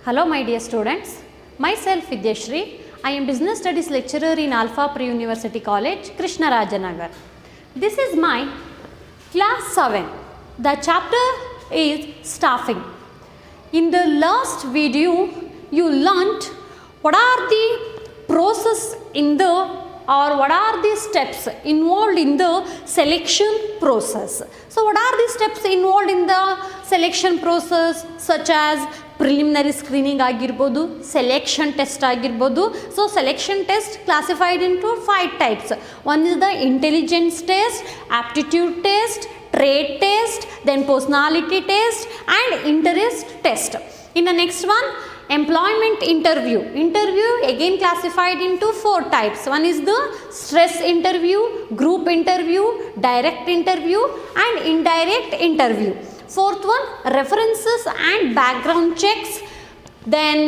Hello my dear students, myself Vidyashri. I am Business Studies lecturer in Alpha Pre-University College, Krishnarajanagar. This is my class 7. The chapter is staffing. In the last video, you learnt what are the process in the or what are the steps involved in the selection process. So what are the steps involved in the selection process, such as preliminary screening ಆಗಿರ್ಬೋದು, selection test ಆಗಿರ್ಬೋದು. So selection test classified into 5 types. One is the intelligence test, aptitude test, trait test, then personality test and interest test. In the next one, employment interview. Interview again classified into 4 types. One is the stress interview, group interview, direct interview and indirect interview. Fourth one, references and background checks, then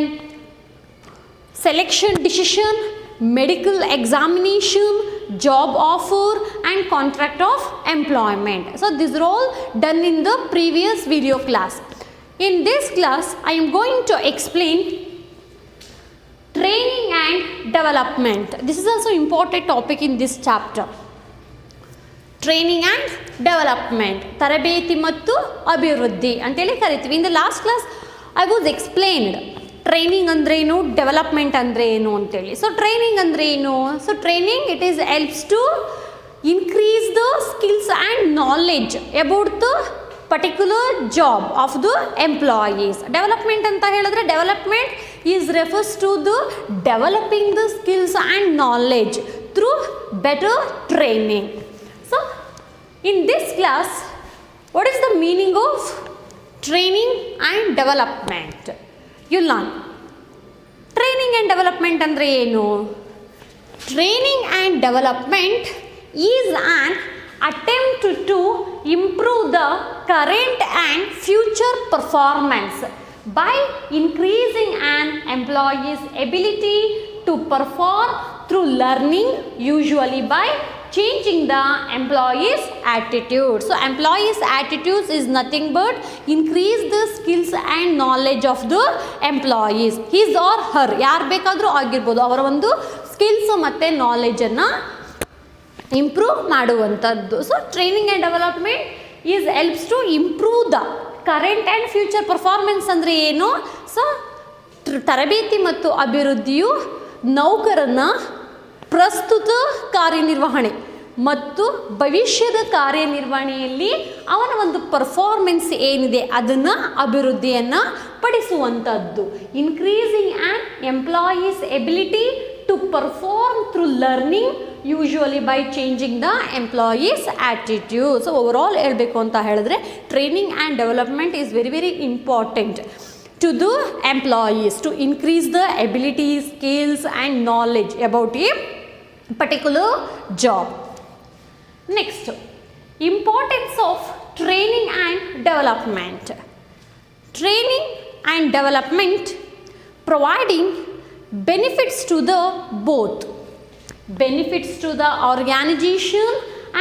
selection decision, medical examination, job offer and contract of employment. So these are all done in the previous video class. In this class, I am going to explain training and development. This is also important topic in this chapter. Training and development, ತರಬೇತಿ ಮತ್ತು ಅಭಿವೃದ್ಧಿ ಅಂತೇಳಿ ಕರಿತೀವಿ. In the last class, I was explained training ಅಂದ್ರೆ ಏನು, development ಅಂದರೆ ಏನು ಅಂತೇಳಿ. ಸೊ ಟ್ರೈನಿಂಗ್ ಅಂದರೆ ಏನು? So training it is helps to increase the skills and knowledge about the particular job of the employees. Development ಅಂತ ಹೇಳಿದ್ರೆ development is refers to the developing the skills and knowledge through better training. So, in this class, what is the meaning of training and development? You learn. Training and development andre enu? Training and development is an attempt to improve the current and future performance by increasing an employee's ability to perform through learning, usually by changing the employee's attitude. So employee's attitudes is nothing but increase the skills and knowledge of the employees. His or her ಯಾರು ಬೇಕಾದರೂ ಆಗಿರ್ಬೋದು, ಅವರ ಒಂದು skills ಮತ್ತು ನಾಲೆಜನ್ನು improve ಮಾಡುವಂಥದ್ದು. So training and development is helps to improve the current and future performance ಅಂದರೆ ಏನು? ಸೊ ತರಬೇತಿ ಮತ್ತು ಅಭಿವೃದ್ಧಿಯು ನೌಕರನ ಪ್ರಸ್ತುತ ಕಾರ್ಯನಿರ್ವಹಣೆ ಮತ್ತು ಭವಿಷ್ಯದ ಕಾರ್ಯನಿರ್ವಹಣೆಯಲ್ಲಿ ಅವನ ಒಂದು ಪರ್ಫಾರ್ಮೆನ್ಸ್ ಏನಿದೆ ಅದನ್ನು ಅಭಿವೃದ್ಧಿಯನ್ನು ಪಡಿಸುವಂಥದ್ದು. Increasing and employees ability to perform through learning, usually by changing the employees attitude. So overall ಹೇಳಬೇಕು ಅಂತ ಹೇಳಿದ್ರೆ training and development is very very important to the employees to increase the abilities, skills and knowledge about a particular job. Next, importance of training and development. Training and development providing benefits to the both, benefits to the organization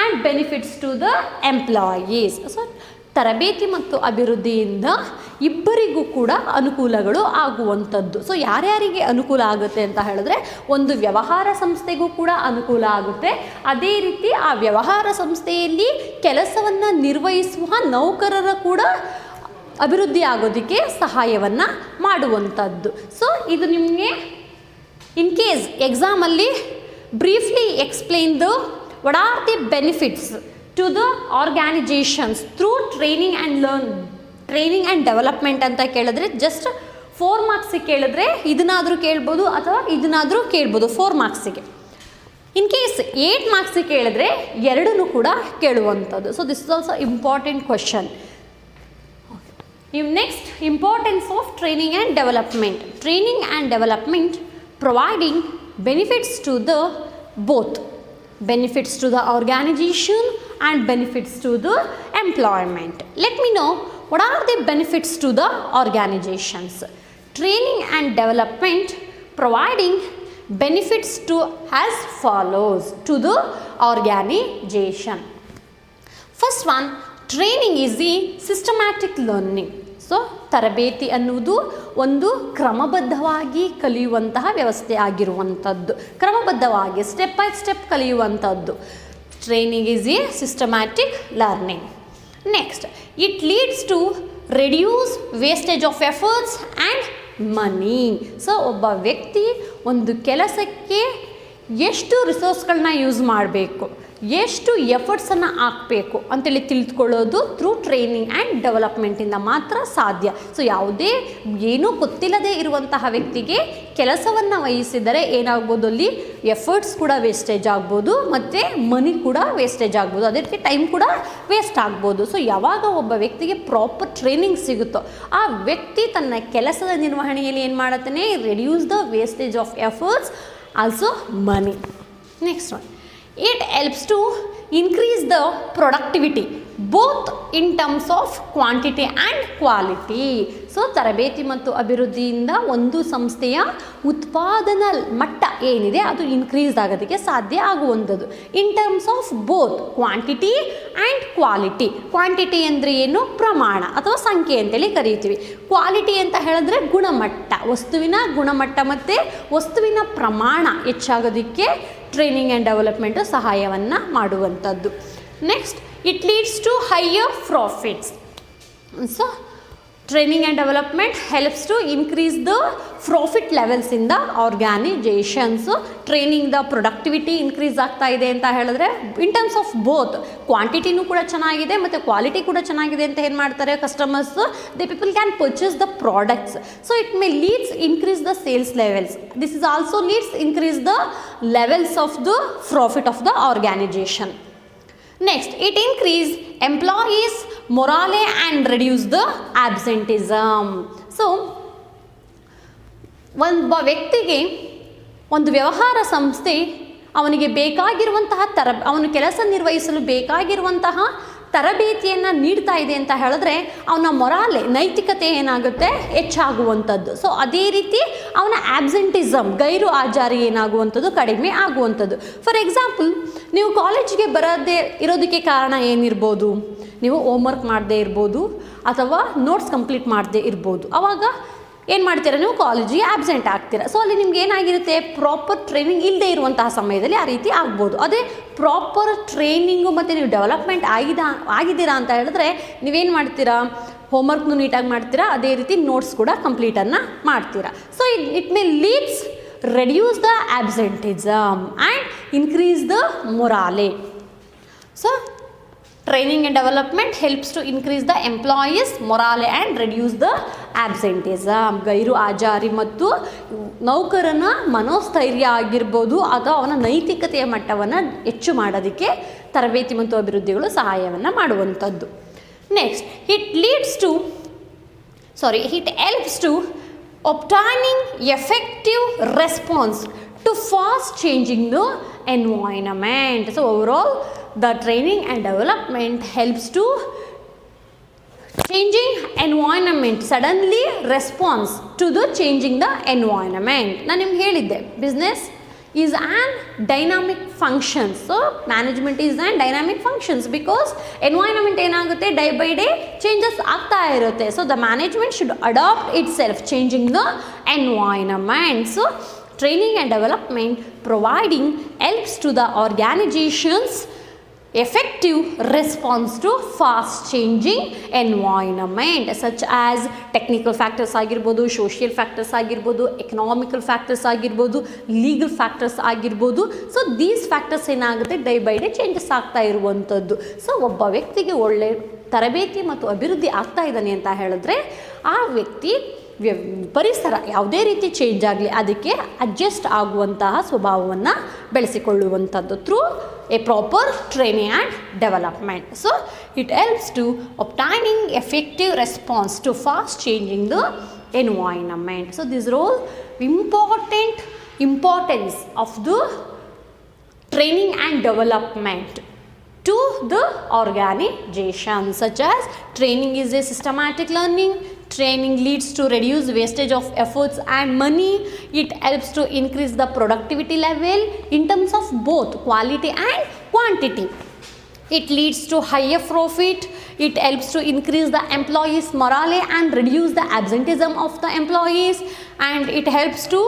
and benefits to the employees. So ತರಬೇತಿ ಮತ್ತು ಅಭಿವೃದ್ಧಿಯಿಂದ ಇಬ್ಬರಿಗೂ ಕೂಡ ಅನುಕೂಲಗಳು ಆಗುವಂಥದ್ದು. So ಯಾರ್ಯಾರಿಗೆ ಅನುಕೂಲ ಆಗುತ್ತೆ ಅಂತ ಹೇಳಿದ್ರೆ, ಒಂದು ವ್ಯವಹಾರ ಸಂಸ್ಥೆಗೂ ಕೂಡ ಅನುಕೂಲ ಆಗುತ್ತೆ. ಅದೇ ರೀತಿ ಆ ವ್ಯವಹಾರ ಸಂಸ್ಥೆಯಲ್ಲಿ ಕೆಲಸವನ್ನು ನಿರ್ವಹಿಸುವ ನೌಕರರ ಕೂಡ ಅಭಿವೃದ್ಧಿ ಆಗೋದಕ್ಕೆ ಸಹಾಯವನ್ನು ಮಾಡುವಂಥದ್ದು. ಸೊ ಇದು ನಿಮಗೆ ಇನ್ ಕೇಸ್ ಎಕ್ಸಾಮಲ್ಲಿ briefly explain the what are the benefits to the organizations through training and development ಅಂತ ಕೇಳಿದ್ರೆ ಜಸ್ಟ್ 4 ಮಾರ್ಕ್ಸಿಗೆ ಕೇಳಿದ್ರೆ ಇದನ್ನಾದರೂ ಕೇಳ್ಬೋದು ಅಥವಾ ಇದನ್ನಾದರೂ ಕೇಳ್ಬೋದು 4 ಮಾರ್ಕ್ಸಿಗೆ. ಇನ್ ಕೇಸ್ 8 ಮಾರ್ಕ್ಸಿಗೆ ಕೇಳಿದ್ರೆ ಎರಡನ್ನೂ ಕೂಡ ಕೇಳುವಂಥದ್ದು. So this is also important question. Next, importance of training and development. Training and development providing benefits to the both, benefits to the organization and benefits to the employment. Let me know what are the benefits to the organizations. Training and development providing benefits to as follows to the organization. First one, training is the systematic learning. So ತರಬೇತಿ ಅನ್ನುವುದು ಒಂದು ಕ್ರಮಬದ್ಧವಾಗಿ ಕಲಿಯುವಂತಹ ವ್ಯವಸ್ಥೆ ಆಗಿರುವಂಥದ್ದು, ಕ್ರಮಬದ್ಧವಾಗಿ step by step ಕಲಿಯುವಂಥದ್ದು. Training is a systematic learning. Next, it leads to reduce wastage of efforts and money. So ಒಬ್ಬ ವ್ಯಕ್ತಿ ಒಂದು ಕೆಲಸಕ್ಕೆ ಎಷ್ಟು ರಿಸೋರ್ಸ್ಗಳನ್ನ ಯೂಸ್ ಮಾಡಬೇಕು, ಎಷ್ಟು ಎಫರ್ಟ್ಸನ್ನು ಹಾಕಬೇಕು ಅಂತೇಳಿ ತಿಳಿದುಕೊಳ್ಳೋದು ಥ್ರೂ ಟ್ರೈನಿಂಗ್ ಆ್ಯಂಡ್ ಡೆವಲಪ್ಮೆಂಟಿಂದ ಮಾತ್ರ ಸಾಧ್ಯ. ಸೊ ಯಾವುದೇ ಏನೂ ಗೊತ್ತಿಲ್ಲದೆ ಇರುವಂತಹ ವ್ಯಕ್ತಿಗೆ ಕೆಲಸವನ್ನು ವಹಿಸಿದರೆ ಏನಾಗ್ಬೋದು, ಅಲ್ಲಿ ಎಫರ್ಟ್ಸ್ ಕೂಡ ವೇಸ್ಟೇಜ್ ಆಗ್ಬೋದು ಮತ್ತು ಮನಿ ಕೂಡ ವೇಸ್ಟೇಜ್ ಆಗ್ಬೋದು, ಅದಕ್ಕೆ ಟೈಮ್ ಕೂಡ ವೇಸ್ಟ್ ಆಗ್ಬೋದು. ಸೊ ಯಾವಾಗ ಒಬ್ಬ ವ್ಯಕ್ತಿಗೆ ಪ್ರಾಪರ್ ಟ್ರೈನಿಂಗ್ ಸಿಗುತ್ತೋ ಆ ವ್ಯಕ್ತಿ ತನ್ನ ಕೆಲಸದ ನಿರ್ವಹಣೆಯಲ್ಲಿ ಏನು ಮಾಡುತ್ತಾನೆ, reduce the wastage of efforts, also money. Next one, it helps to increase the productivity both in terms of quantity and quality. So ತರಬೇತಿ ಮತ್ತು ಅಭಿವೃದ್ಧಿಯಿಂದ ಒಂದು ಸಂಸ್ಥೆಯ ಉತ್ಪಾದನಾ ಮಟ್ಟ ಏನಿದೆ ಅದು ಇನ್ಕ್ರೀಸ್ ಆಗೋದಕ್ಕೆ ಸಾಧ್ಯ ಆಗುವಂಥದ್ದು. ಇನ್ terms of both quantity and quality. Quantity ಅಂದರೆ ಏನು, ಪ್ರಮಾಣ ಅಥವಾ ಸಂಖ್ಯೆ ಅಂತೇಳಿ ಕರೀತೀವಿ. ಕ್ವಾಲಿಟಿ ಅಂತ ಹೇಳಿದ್ರೆ ಗುಣಮಟ್ಟ, ವಸ್ತುವಿನ ಗುಣಮಟ್ಟ ಮತ್ತು ವಸ್ತುವಿನ ಪ್ರಮಾಣ ಹೆಚ್ಚಾಗೋದಕ್ಕೆ ಟ್ರೈನಿಂಗ್ ಆ್ಯಂಡ್ ಡೆವಲಪ್ಮೆಂಟು ಸಹಾಯವನ್ನು ಮಾಡುವಂಥದ್ದು. Next, it leads to higher profits. So training and development helps to increase the profit levels in the organisations. ಟ್ರೈನಿಂಗ್ದ ಪ್ರೊಡಕ್ಟಿವಿಟಿ ಇನ್ಕ್ರೀಸ್ ಆಗ್ತಾ ಇದೆ ಅಂತ ಹೇಳಿದ್ರೆ ಇನ್ ಟರ್ಮ್ಸ್ ಆಫ್ ಬೋತ್ ಕ್ವಾಂಟಿಟಿನೂ ಕೂಡ ಚೆನ್ನಾಗಿದೆ ಮತ್ತು ಕ್ವಾಲಿಟಿ ಕೂಡ ಚೆನ್ನಾಗಿದೆ ಅಂತ ಏನು ಮಾಡ್ತಾರೆ customers, the people can purchase the products. So it may leads increase the sales levels. This is also leads increase the levels of the profit of the ಆರ್ಗ್ಯಾನೈಜೇಷನ್. Next, it increase employees' morale and reduce the absenteeism. So, ಒಬ್ಬ ವ್ಯಕ್ತಿಗೆ ಒಂದು ವ್ಯವಹಾರ ಸಂಸ್ಥೆ ಅವನಿಗೆ ಬೇಕಾಗಿರುವಂತಹ ಅವನು ಕೆಲಸ ನಿರ್ವಹಿಸಲು ಬೇಕಾಗಿರುವಂತಹ ತರಬೇತಿಯನ್ನು ನೀಡ್ತಾ ಇದೆ ಅಂತ ಹೇಳಿದ್ರೆ ಅವನ ಮೊರಾಲೆ, ನೈತಿಕತೆ ಏನಾಗುತ್ತೆ, ಹೆಚ್ಚಾಗುವಂಥದ್ದು. ಸೊ ಅದೇ ರೀತಿ ಅವನ ಆಬ್ಸೆಂಟಿಸಮ್, ಗೈರು ಹಾಜರಿ ಏನಾಗುವಂಥದ್ದು, ಕಡಿಮೆ ಆಗುವಂಥದ್ದು. ಫಾರ್ ಎಕ್ಸಾಂಪಲ್, ನೀವು ಕಾಲೇಜಿಗೆ ಬರದೇ ಇರೋದಕ್ಕೆ ಕಾರಣ ಏನಿರ್ಬೋದು, ನೀವು ಹೋಮ್ವರ್ಕ್ ಮಾಡದೇ ಇರ್ಬೋದು ಅಥವಾ ನೋಟ್ಸ್ ಕಂಪ್ಲೀಟ್ ಮಾಡದೇ ಇರ್ಬೋದು. ಆವಾಗ ಏನು ಮಾಡ್ತೀರಾ, ನೀವು ಕಾಲೇಜಿಗೆ ಆಬ್ಸೆಂಟ್ ಆಗ್ತೀರಾ. ಸೊ ಅಲ್ಲಿ ನಿಮ್ಗೆ ಏನಾಗಿರುತ್ತೆ, ಪ್ರಾಪರ್ ಟ್ರೈನಿಂಗ್ ಇಲ್ಲದೆ ಇರುವಂತಹ ಸಮಯದಲ್ಲಿ ಆ ರೀತಿ ಆಗ್ಬೋದು. ಅದೇ ಪ್ರಾಪರ್ ಟ್ರೈನಿಂಗು ಮತ್ತು ನೀವು ಡೆವಲಪ್ಮೆಂಟ್ ಆಗಿದ್ದೀರಾ ಅಂತ ಹೇಳಿದ್ರೆ ನೀವೇನು ಮಾಡ್ತೀರಾ, ಹೋಮ್ವರ್ಕ್ನು ನೀಟಾಗಿ ಮಾಡ್ತೀರಾ, ಅದೇ ರೀತಿ ನೋಟ್ಸ್ ಕೂಡ ಕಂಪ್ಲೀಟನ್ನು ಮಾಡ್ತೀರಾ. So it may leads reduce the absenteeism and increase the morale. So training and development helps to increase the employees morale and reduce the absenteeism. ಗೈರು ಹಾಜರಿ ಮತ್ತು ನೌಕರನ ಮನೋಸ್ಥೈರ್ಯ ಆಗಿರ್ಬೋದು ಅಥವಾ ಅವನ ನೈತಿಕತೆಯ ಮಟ್ಟವನ್ನು ಹೆಚ್ಚು ಮಾಡೋದಕ್ಕೆ ತರಬೇತಿ ಮತ್ತು ಅಭಿವೃದ್ಧಿಗಳು ಸಹಾಯವನ್ನು ಮಾಡುವಂಥದ್ದು. Next, it helps to obtaining effective response to fast changing the environment. So overall, the training and development helps to changing environment, suddenly response to the changing the environment. ನಾನು ನಿಮ್ಗೆ ಹೇಳಿದ್ದೆ, business is an dynamic function. So management is an dynamic functions because environment ಏನಾಗುತ್ತೆ, day by day changes ಆಗ್ತಾ ಇರುತ್ತೆ. So the management should adopt itself changing the environment. So training and development providing helps to the organizations effective response to fast changing environment such as technical factors ಆಗಿರ್ಬೋದು, social factors ಆಗಿರ್ಬೋದು, economical factors ಆಗಿರ್ಬೋದು, legal factors ಆಗಿರ್ಬೋದು. So these factors ಏನಾಗುತ್ತೆ, day by day changes ಆಗ್ತಾ ಇರುವಂಥದ್ದು. So ಒಬ್ಬ ವ್ಯಕ್ತಿಗೆ ಒಳ್ಳೆ ತರಬೇತಿ ಮತ್ತು ಅಭಿವೃದ್ಧಿ ಆಗ್ತಾ ಇದ್ದಾನೆ ಅಂತ ಹೇಳಿದ್ರೆ ಆ ವ್ಯಕ್ತಿ ಪರಿಸರ ಯಾವುದೇ ರೀತಿ ಚೇಂಜ್ ಆಗಲಿ ಅದಕ್ಕೆ ಅಡ್ಜಸ್ಟ್ ಆಗುವಂತಹ ಸ್ವಭಾವವನ್ನು ಬೆಳೆಸಿಕೊಳ್ಳುವಂಥದ್ದು through a proper training and development. So it helps to obtaining effective response to fast changing the environment. So these are all importance of the training and development to the organization, such as training is a systematic learning. Training leads to reduce wastage of efforts and money. It helps to increase the productivity level in terms of both quality and quantity. It leads to higher profit. It helps to increase the employees' morale and reduce the absenteeism of the employees, and it helps to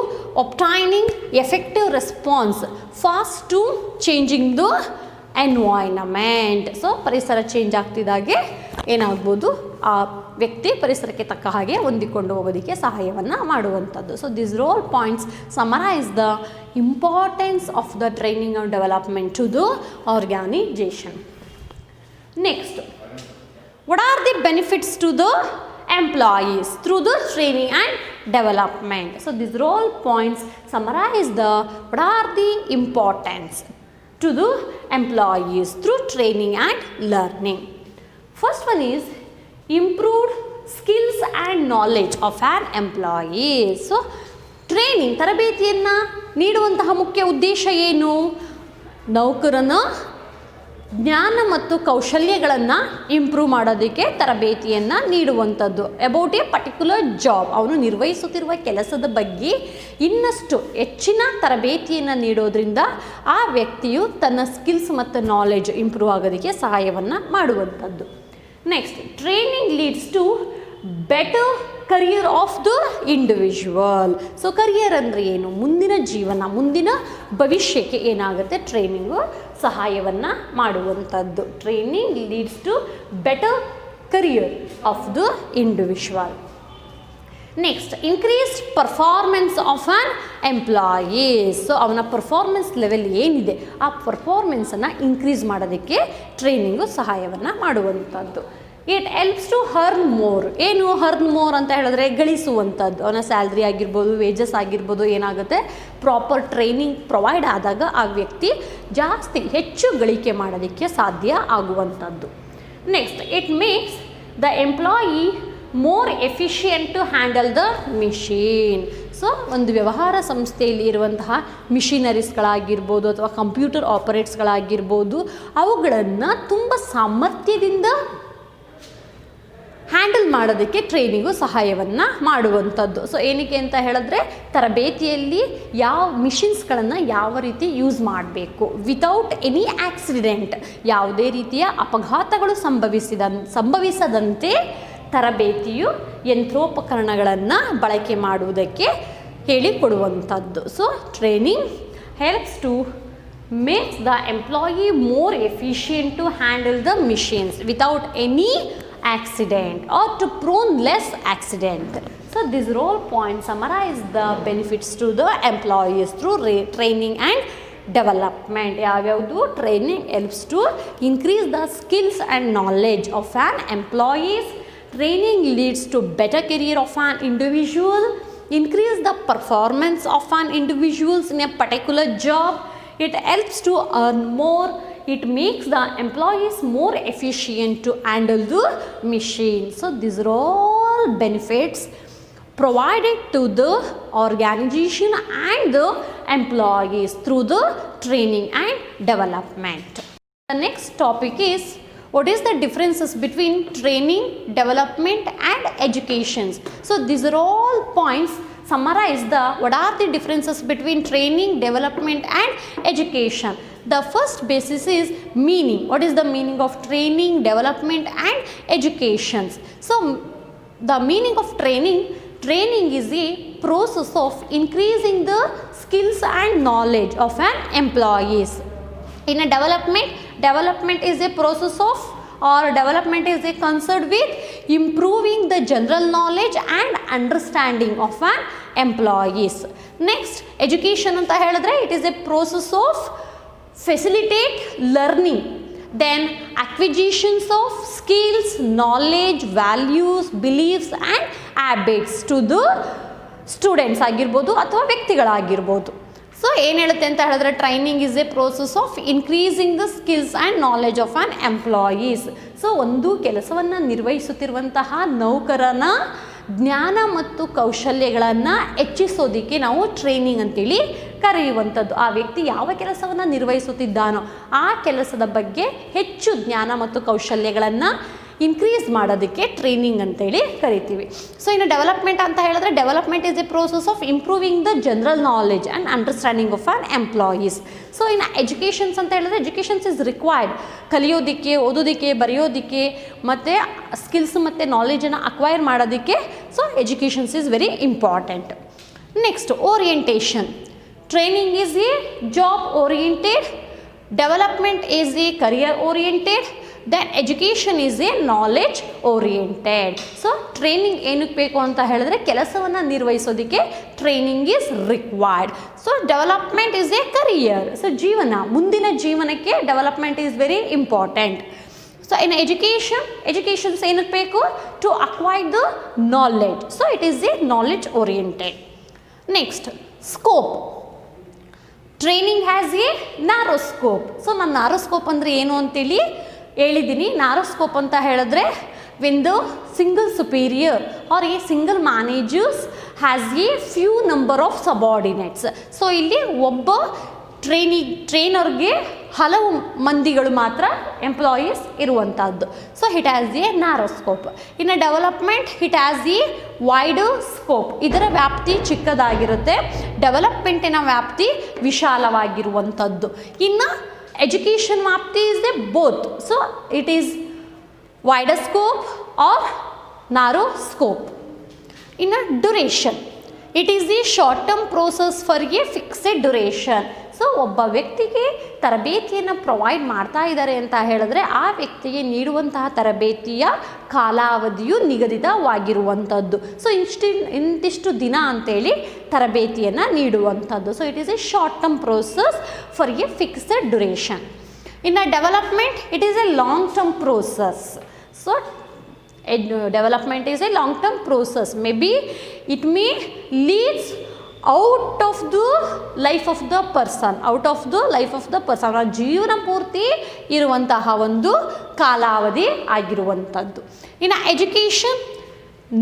obtaining effective response fast to changing the environment. So ಪರಿಸರ change ಆಗ್ತಿದ್ದಾಗೆ ಏನಾಗ್ಬೋದು, ಆ ವ್ಯಕ್ತಿ ಪರಿಸರಕ್ಕೆ ತಕ್ಕ ಹಾಗೆ ಹೊಂದಿಕೊಂಡು ಹೋಗೋದಕ್ಕೆ ಸಹಾಯವನ್ನು ಮಾಡುವಂಥದ್ದು. So this all points summarise the importance of the training and development to the organisation. Next, what are the benefits to the employees through the training and development? So these all points summarize the what are the importance to the employees through training and learning. First one is improved skills and knowledge of an employee. So training, ತರಬೇತಿಯನ್ನು ನೀಡುವಂತಹ ಮುಖ್ಯ ಉದ್ದೇಶ ಏನು? ನೌಕರನ ಜ್ಞಾನ ಮತ್ತು ಕೌಶಲ್ಯಗಳನ್ನು improve ಮಾಡೋದಕ್ಕೆ ತರಬೇತಿಯನ್ನು ನೀಡುವಂಥದ್ದು. ಅಬೌಟ್ ಎ ಪರ್ಟಿಕ್ಯುಲರ್ ಜಾಬ್, ಅವನು ನಿರ್ವಹಿಸುತ್ತಿರುವ ಕೆಲಸದ ಬಗ್ಗೆ ಇನ್ನಷ್ಟು ಹೆಚ್ಚಿನ ತರಬೇತಿಯನ್ನು ನೀಡೋದ್ರಿಂದ ಆ ವ್ಯಕ್ತಿಯು ತನ್ನ ಸ್ಕಿಲ್ಸ್ ಮತ್ತು ನಾಲೆಡ್ಜ್ ಇಂಪ್ರೂವ್ ಆಗೋದಕ್ಕೆ ಸಹಾಯವನ್ನು ಮಾಡುವಂಥದ್ದು. Next, training leads to better career of the individual. So career ಅಂದರೆ ಏನು? ಮುಂದಿನ ಜೀವನ, ಮುಂದಿನ ಭವಿಷ್ಯಕ್ಕೆ ಏನಾಗುತ್ತೆ, ಟ್ರೈನಿಂಗು ಸಹಾಯವನ್ನು ಮಾಡುವಂಥದ್ದು. Training leads to better career of the individual. Next, increased performance of on employees. So ಅವನ ಪರ್ಫಾರ್ಮೆನ್ಸ್ ಲೆವೆಲ್ ಏನಿದೆ ಆ ಪರ್ಫಾರ್ಮೆನ್ಸನ್ನು ಇನ್ಕ್ರೀಸ್ ಮಾಡೋದಕ್ಕೆ ಟ್ರೈನಿಂಗು ಸಹಾಯವನ್ನು ಮಾಡುವಂಥದ್ದು. It helps to earn more. ಏನು ಹರ್ನ್ ಮೋರ್ ಅಂತ ಹೇಳಿದ್ರೆ ಗಳಿಸುವಂಥದ್ದು. ಅವನ ಸ್ಯಾಲ್ರಿ ಆಗಿರ್ಬೋದು, ವೇಜಸ್ ಆಗಿರ್ಬೋದು, ಏನಾಗುತ್ತೆ, ಪ್ರಾಪರ್ ಟ್ರೈನಿಂಗ್ ಪ್ರೊವೈಡ್ ಆದಾಗ ಆ ವ್ಯಕ್ತಿ ಹೆಚ್ಚು ಗಳಿಕೆ ಮಾಡೋದಕ್ಕೆ ಸಾಧ್ಯ ಆಗುವಂಥದ್ದು. Next, it makes the employee more efficient to handle the machine. So ಒಂದು ವ್ಯವಹಾರ ಸಂಸ್ಥೆಯಲ್ಲಿ ಇರುವಂತಹ ಮಿಷಿನರೀಸ್ಗಳಾಗಿರ್ಬೋದು ಅಥವಾ ಕಂಪ್ಯೂಟರ್ ಆಪರೇಟ್ಸ್ಗಳಾಗಿರ್ಬೋದು, ಅವುಗಳನ್ನು ತುಂಬ ಸಾಮರ್ಥ್ಯದಿಂದ ಹ್ಯಾಂಡಲ್ ಮಾಡೋದಕ್ಕೆ ಟ್ರೈನಿಂಗು ಸಹಾಯವನ್ನು ಮಾಡುವಂಥದ್ದು. ಸೊ ಏನಕ್ಕೆ ಅಂತ ಹೇಳಿದ್ರೆ, ತರಬೇತಿಯಲ್ಲಿ ಯಾವ ಮಿಷಿನ್ಸ್ಗಳನ್ನು ಯಾವ ರೀತಿ ಯೂಸ್ ಮಾಡಬೇಕು ವಿತೌಟ್ ಎನಿ ಆಕ್ಸಿಡೆಂಟ್, ಯಾವುದೇ ರೀತಿಯ ಅಪಘಾತಗಳು ಸಂಭವಿಸದಂತೆ ತರಬೇತಿಯು ಯಂತ್ರೋಪಕರಣಗಳನ್ನು ಬಳಕೆ ಮಾಡುವುದಕ್ಕೆ ಹೇಳಿಕೊಡುವಂಥದ್ದು. So training helps to makes the employee more efficient to handle the machines without any accident or to prone less accident. So these all points summarize the benefits to the employees through training and development. ಯಾವ್ಯಾವುದು? Training helps to increase the skills and knowledge of an employees. Training leads to better career of an individual, increase the performance of an individuals in a particular job. It helps to earn more. It makes the employees more efficient to handle the machine. So these are all benefits provided to the organization and the employees through the training and development. The next topic is, what is the differences between training, development and education? So these are all points summarize the what are the differences between training, development and education. The first basis is meaning. What is the meaning of training, development and education? So the meaning of training is a process of increasing the skills and knowledge of an employees. In a development is a process of, or development is a concerned with improving the general knowledge and understanding of an employees. Next, education anta helidre, it is a process of facilitate learning, then acquisitions of skills, knowledge, values, beliefs and habits to the students ಆಗಿರ್ಬೋದು ಅಥವಾ ವ್ಯಕ್ತಿಗಳಾಗಿರ್ಬೋದು. So ಏನು ಹೇಳುತ್ತೆ ಅಂತ ಹೇಳಿದ್ರೆ, training is A process of increasing the skills and knowledge of on employees. So ಒಂದು ಕೆಲಸವನ್ನು ನಿರ್ವಹಿಸುತ್ತಿರುವಂತಹ ನೌಕರನ ಜ್ಞಾನ ಮತ್ತು ಕೌಶಲ್ಯಗಳನ್ನು ಹೆಚ್ಚಿಸೋದಕ್ಕೆ ನಾವು ಟ್ರೈನಿಂಗ್ ಅಂತೇಳಿ ಕರೆಯುವಂಥದ್ದು. ಆ ವ್ಯಕ್ತಿ ಯಾವ ಕೆಲಸವನ್ನು ನಿರ್ವಹಿಸುತ್ತಿದ್ದಾನೋ ಆ ಕೆಲಸದ ಬಗ್ಗೆ ಹೆಚ್ಚು ಜ್ಞಾನ ಮತ್ತು ಕೌಶಲ್ಯಗಳನ್ನು ಇನ್ಕ್ರೀಸ್ ಮಾಡೋದಕ್ಕೆ ಟ್ರೈನಿಂಗ್ ಅಂತೇಳಿ ಕರಿತೀವಿ. ಸೊ ಇನ್ನು ಡೆವಲಪ್ಮೆಂಟ್ ಅಂತ ಹೇಳಿದ್ರೆ development is A process of improving the general knowledge and understanding of on employees. So ಇನ್ನು ಎಜುಕೇಷನ್ಸ್ ಅಂತ ಹೇಳಿದ್ರೆ ಎಜುಕೇಷನ್ಸ್ ಇಸ್ ರಿಕ್ವೈರ್ಡ್, ಕಲಿಯೋದಕ್ಕೆ, ಓದೋದಕ್ಕೆ, ಬರೆಯೋದಕ್ಕೆ ಮತ್ತು ಸ್ಕಿಲ್ಸ್ ಮತ್ತು ನಾಲೆಜನ್ನು ಅಕ್ವೈರ್ ಮಾಡೋದಕ್ಕೆ. So educations is very important. Next orientation. Training is a job oriented, development is a career oriented, then education is a knowledge oriented. So training ಏನಕ್ಕೆ ಬೇಕು ಅಂತ ಹೇಳಿದ್ರೆ ಕೆಲಸವನ್ನು ನಿರ್ವಹಿಸೋದಕ್ಕೆ training is required. So development is a career, so ಜೀವನ, ಮುಂದಿನ ಜೀವನಕ್ಕೆ development is very important. So in educations ಏನಕ್ಕೆ ಬೇಕು? To acquire the knowledge. So it is a knowledge oriented. Next scope. Training has a narrow scope. So ನಾನು narrow scope ಅಂದರೆ ಏನು ಅಂತೇಳಿ ಹೇಳಿದ್ದೀನಿ. ನ್ಯಾರೋ ಸ್ಕೋಪ್ ಅಂತ ಹೇಳಿದ್ರೆ when the single superior or a single managers has a few number of subordinates. So ಇಲ್ಲಿ ಒಬ್ಬ ಟ್ರೈನರ್ಗೆ ಹಲವು ಮಂದಿಗಳು ಮಾತ್ರ ಎಂಪ್ಲಾಯೀಸ್ ಇರುವಂಥದ್ದು. So it has a narrow scope. ಇನ್ನು development it has a wide scope. ಇದರ ವ್ಯಾಪ್ತಿ ಚಿಕ್ಕದಾಗಿರುತ್ತೆ, ಡೆವಲಪ್ಮೆಂಟಿನ ವ್ಯಾಪ್ತಿ ವಿಶಾಲವಾಗಿರುವಂಥದ್ದು. ಇನ್ನು ಎಜುಕೇಷನ್ ವ್ಯಾಪ್ತಿ is a both. So it is wider scope or narrow scope. ಇನ್ನು duration. It is a short term process for a fixed duration. So ಒಬ್ಬ ವ್ಯಕ್ತಿಗೆ ತರಬೇತಿಯನ್ನು ಪ್ರೊವೈಡ್ ಮಾಡ್ತಾ ಇದ್ದಾರೆ ಅಂತ ಹೇಳಿದ್ರೆ ಆ ವ್ಯಕ್ತಿಗೆ ನೀಡುವಂತಹ ತರಬೇತಿಯ ಕಾಲಾವಧಿಯು ನಿಗದಿತವಾಗಿರುವಂಥದ್ದು. ಸೊ ಇಂತಿಷ್ಟು ದಿನ ಅಂತೇಳಿ ತರಬೇತಿಯನ್ನು ನೀಡುವಂಥದ್ದು. So it is a short term process for a fixed duration. ಇನ್ನು development it is a long term process. So development is a long term process. Maybe it may leads out of the life of the person, ಜೀವನ ಪೂರ್ತಿ ಇರುವಂತಹ ಒಂದು ಕಾಲಾವಧಿ ಆಗಿರುವಂಥದ್ದು. ಇನ್ನು education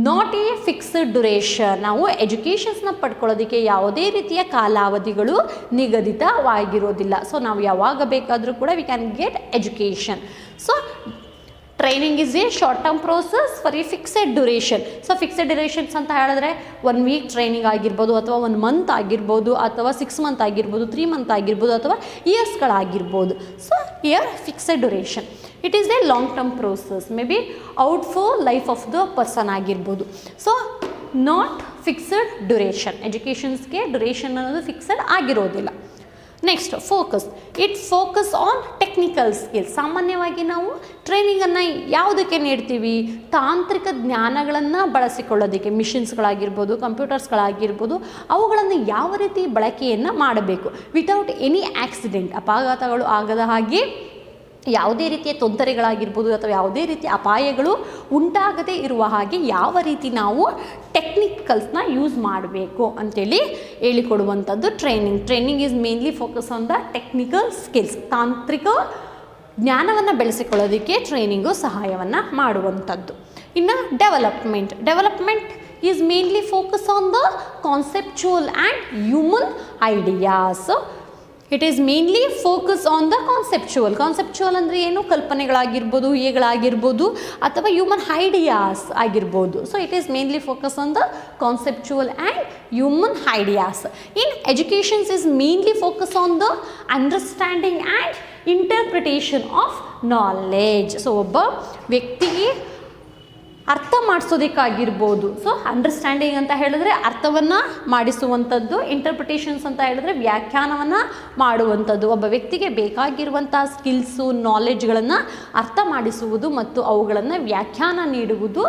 not A fixed duration. ನಾವು ಎಜುಕೇಷನ್ಸ್ನ ಪಡ್ಕೊಳ್ಳೋದಕ್ಕೆ ಯಾವುದೇ ರೀತಿಯ ಕಾಲಾವಧಿಗಳು ನಿಗದಿತವಾಗಿರೋದಿಲ್ಲ. ಸೊ ನಾವು ಯಾವಾಗ ಬೇಕಾದರೂ ಕೂಡ we can get education. So training is a short term process for a fixed duration. So fixed durations ಅಂತ ಹೇಳಿದ್ರೆ 1 ವೀಕ್ ಟ್ರೈನಿಂಗ್ ಆಗಿರ್ಬೋದು, ಅಥವಾ 1 ಮಂತ್ ಆಗಿರ್ಬೋದು, ಅಥವಾ 6 ಮಂತ್ ಆಗಿರ್ಬೋದು, 3 ಮಂತ್ ಆಗಿರ್ಬೋದು, ಅಥವಾ ಇಯರ್ಸ್ಗಳಾಗಿರ್ಬೋದು. So here fixed duration it is a long term process, may be out for life of the person ಆಗಿರ್ಬೋದು. So not fixed duration. ಎಜುಕೇಷನ್ಸ್ಗೆ ಡ್ಯುರೇಷನ್ ಅನ್ನೋದು ಫಿಕ್ಸೆಡ್ ಆಗಿರೋದಿಲ್ಲ. Next focus. It focus on technical skills. ಸಾಮಾನ್ಯವಾಗಿ ನಾವು ಟ್ರೈನಿಂಗನ್ನು ಯಾವುದಕ್ಕೆ ನೀಡ್ತೀವಿ? ತಾಂತ್ರಿಕ ಜ್ಞಾನಗಳನ್ನು ಬಳಸಿಕೊಳ್ಳೋದಕ್ಕೆ, ಮಿಷಿನ್ಸ್ಗಳಾಗಿರ್ಬೋದು, ಕಂಪ್ಯೂಟರ್ಸ್ಗಳಾಗಿರ್ಬೋದು, ಅವುಗಳನ್ನು ಯಾವ ರೀತಿ ಬಳಕೆಯನ್ನು ಮಾಡಬೇಕು ವಿತೌಟ್ ಎನಿ ಆಕ್ಸಿಡೆಂಟ್, ಅಪಘಾತಗಳು ಆಗದ ಹಾಗೆ, ಯಾವುದೇ ರೀತಿಯ ತೊಂದರೆಗಳಾಗಿರ್ಬೋದು ಅಥವಾ ಯಾವುದೇ ರೀತಿಯ ಅಪಾಯಗಳು ಉಂಟಾಗದೇ ಇರುವ ಹಾಗೆ ಯಾವ ರೀತಿ ನಾವು ಟೆಕ್ನಿಕಲ್ಸ್ನ ಯೂಸ್ ಮಾಡಬೇಕು ಅಂತೇಳಿ ಹೇಳಿಕೊಡುವಂಥದ್ದು training. Training is mainly focus on the technical skills. ತಾಂತ್ರಿಕ ಜ್ಞಾನವನ್ನು ಬೆಳೆಸಿಕೊಳ್ಳೋದಕ್ಕೆ ಟ್ರೈನಿಂಗು ಸಹಾಯವನ್ನು ಮಾಡುವಂಥದ್ದು. ಇನ್ನು development is mainly focus on the conceptual and human ideas. It is mainly focus on the conceptual ಅಂದರೆ ಏನು? ಕಲ್ಪನೆಗಳಾಗಿರ್ಬೋದು, ಊಹೆಗಳಾಗಿರ್ಬೋದು, ಅಥವಾ ಹ್ಯೂಮನ್ ಐಡಿಯಾಸ್ ಆಗಿರ್ಬೋದು. So it is mainly focus on the conceptual and human ideas. In educations is mainly focus on the understanding and interpretation of knowledge. So ಒಬ್ಬ ವ್ಯಕ್ತಿಗೆ ಅರ್ಥ ಮಾಡಿಸೋದಕ್ಕಾಗಿರ್ಬೋದು. So understanding ಅಂತ ಹೇಳಿದ್ರೆ ಅರ್ಥವನ್ನು ಮಾಡಿಸುವಂಥದ್ದು, ಇಂಟರ್ಪ್ರಿಟೇಷನ್ಸ್ ಅಂತ ಹೇಳಿದ್ರೆ ವ್ಯಾಖ್ಯಾನವನ್ನು ಮಾಡುವಂಥದ್ದು. ಒಬ್ಬ ವ್ಯಕ್ತಿಗೆ ಬೇಕಾಗಿರುವಂಥ ಸ್ಕಿಲ್ಸು, ನಾಲೆಡ್ಜ್ಗಳನ್ನು ಅರ್ಥ ಮಾಡಿಸುವುದು ಮತ್ತು ಅವುಗಳನ್ನು ವ್ಯಾಖ್ಯಾನ ನೀಡುವುದು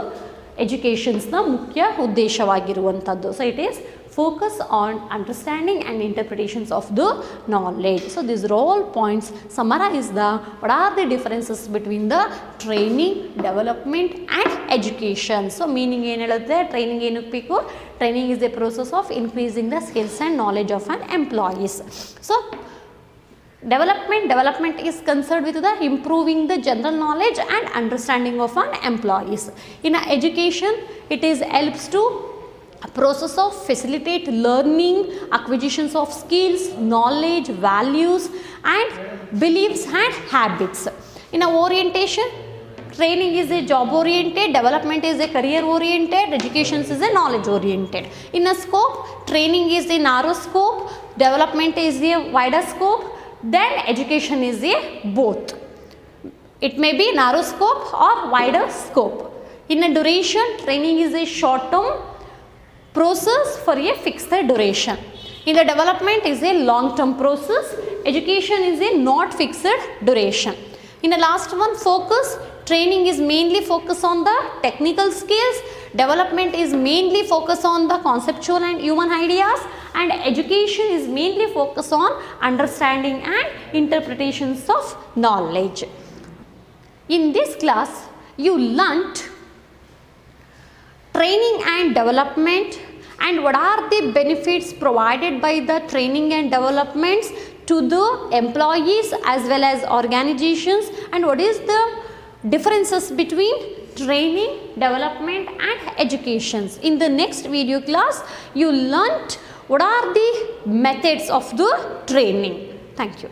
ಎಜುಕೇಷನ್ಸ್ನ ಮುಖ್ಯ ಉದ್ದೇಶವಾಗಿರುವಂಥದ್ದು. So it is focus on understanding and interpretations of the knowledge. So these are all points summarize what are the differences between the training, development and education. So meaning ಏನು ಹೇಳುತ್ತೆ? ಟ್ರೈನಿಂಗ್ ಏನಕ್ಕೆ ಬೇಕು? Training is the process of increasing the skills and knowledge of an employees. So development is concerned with the improving the general knowledge and understanding of an employees. In education it is helps to process of facilitate learning, acquisitions of skills, knowledge, values and beliefs and habits. In orientation Training is a job oriented, development is a career oriented, education is a knowledge oriented. In a scope, training is a narrow scope, development is a wider scope, then education is a both. It may be narrow scope or wider scope. In a duration, training is a short term process for a fixed duration. In the development is a long term process, education is a not fixed duration. In the last one, focus, training is mainly focused on the technical skills, development is mainly focused on the conceptual and human ideas, and education is mainly focused on understanding and interpretations of knowledge. In this class, you learnt training and development and what are the benefits provided by the training and developments to the employees as well as organizations, and what is the differences between training, development and educations. In the next video class, you learnt what are the methods of the training. Thank you.